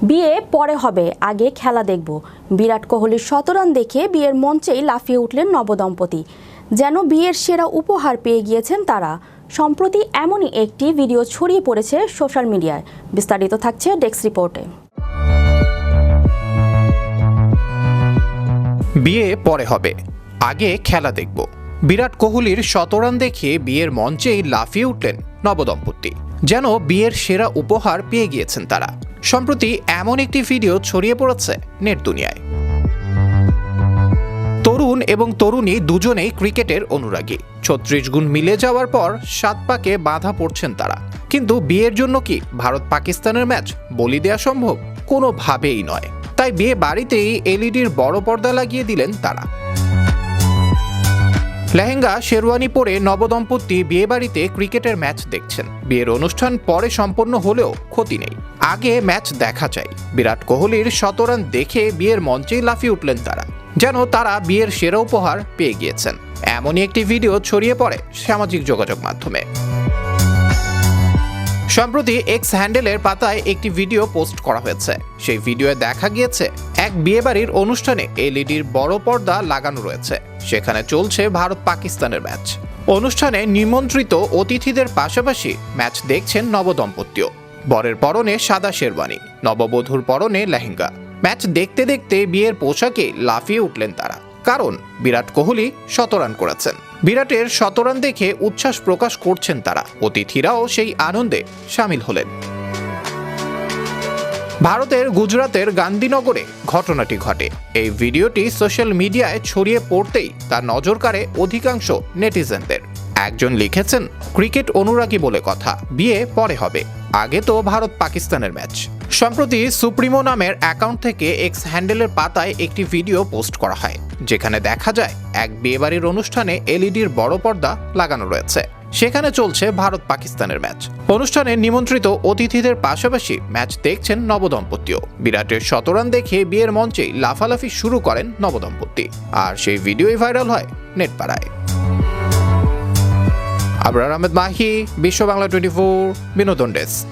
বিয়ে পরে হবে, আগে খেলা দেখব। বিরাট কোহলির শতরান দেখে বিয়ের মঞ্চেই লাফিয়ে উঠলেন নবদম্পতি। যেন বিয়ের সেরা উপহার পেয়ে গিয়েছেন তারা। সম্প্রতি এমনই একটি ভিডিও ছড়িয়ে পড়েছে সোশ্যাল মিডিয়ায়। বিস্তারিত থাকছে ডেস্ক রিপোর্টে। বিয়ে পরে হবে, আগে খেলা দেখব। বিরাট কোহলির শতরান দেখে বিয়ের মঞ্চেই লাফিয়ে উঠলেন নবদম্পতি। যেন বিয়ের সেরা উপহার পেয়ে গিয়েছেন তারা। সম্প্রতি এমন একটি ভিডিও ছড়িয়ে পড়েছে নেট দুনিয়ায়। তরুণ এবং তরুণী দুজনেই ক্রিকেটের অনুরাগী। ৩৬ গুণ মিলে যাওয়ার পর ৭ পাকে বাঁধা পড়ছেন তারা। কিন্তু বিয়ের জন্য কি ভারত পাকিস্তানের ম্যাচ বলি দেওয়া সম্ভব? কোনোভাবেই নয়। তাই বিয়ে বাড়িতেই এলইডির বড় পর্দা লাগিয়ে দিলেন তারা। লেহেঙ্গা শেরওয়ানি পরে নবদম্পতি বিয়ে বাড়িতে ক্রিকেটের ম্যাচ দেখছেন। বিয়ের অনুষ্ঠান পরে সম্পন্ন হলেও ক্ষতি নেই, আগে ম্যাচ দেখা চাই। বিরাট কোহলির শতরান দেখে বিয়ের মঞ্চেই লাফিয়ে উঠলেন তারা। যেন তারা বিয়ের সেরা উপহার পেয়ে গিয়েছেন। এমনই একটি ভিডিও ছড়িয়ে পড়ে সামাজিক যোগাযোগ মাধ্যমে। সম্প্রতি এক্স হ্যান্ডেলের পাতায় একটি ভিডিও পোস্ট করা হয়েছে। সেই ভিডিওয়ে দেখা গিয়েছে এক বিয়েবাড়ির অনুষ্ঠানে এলইডির বড় পর্দা লাগানো রয়েছে। সেখানে চলছে ভারত পাকিস্তানের ম্যাচ। অনুষ্ঠানে নিমন্ত্রিত অতিথিদের পাশাপাশি ম্যাচ দেখছেন নবদম্পতিও। বরের পরনে সাদা শেরওয়ানি, নববধূর পরনে লেহেঙ্গা। ম্যাচ দেখতে দেখতে বিয়ের পোশাকে লাফিয়ে উঠলেন তারা, কারণ বিরাট কোহলি শতরান করেছেন। বিরাটের শতরান দেখে উচ্ছ্বাস প্রকাশ করছেন তারা। অতিথিরাও সেই আনন্দে সামিল হলেন। ভারতের গুজরাতের গান্ধীনগরে ঘটনাটি ঘটে। এই ভিডিওটি সোশ্যাল মিডিয়ায় ছড়িয়ে পড়তেই তার নজর কাড়ে অধিকাংশ নেটিজেনদের। একজন লিখেছেন, ক্রিকেট অনুরাগী বলে কথা, বিয়ে পরে হবে, আগে তো ভারত পাকিস্তানের ম্যাচ। সম্প্রতি সুপ্রিমো নামের অ্যাকাউন্ট থেকে এক্স হ্যান্ডেলের পাতায় একটি ভিডিও পোস্ট করা হয়, যেখানে দেখা যায় এক বিয়েবাড়ির অনুষ্ঠানে এলইডির বড় পর্দা লাগানো রয়েছে। সেখানে চলছে ভারত পাকিস্তানের ম্যাচ। অনুষ্ঠানে নিমন্ত্রিত অতিথিদের পাশাপাশি ম্যাচ দেখছেন নবদম্পতিও। বিরাটের শতরান দেখে বিয়ের মঞ্চেই লাফালাফি শুরু করেন নবদম্পতি। আর সেই ভিডিওই ভাইরাল হয় নেটপাড়ায়। আবরার আহমেদ মাহি, বিশ্ব বাংলা 24, বিনোদন ডেস্ক।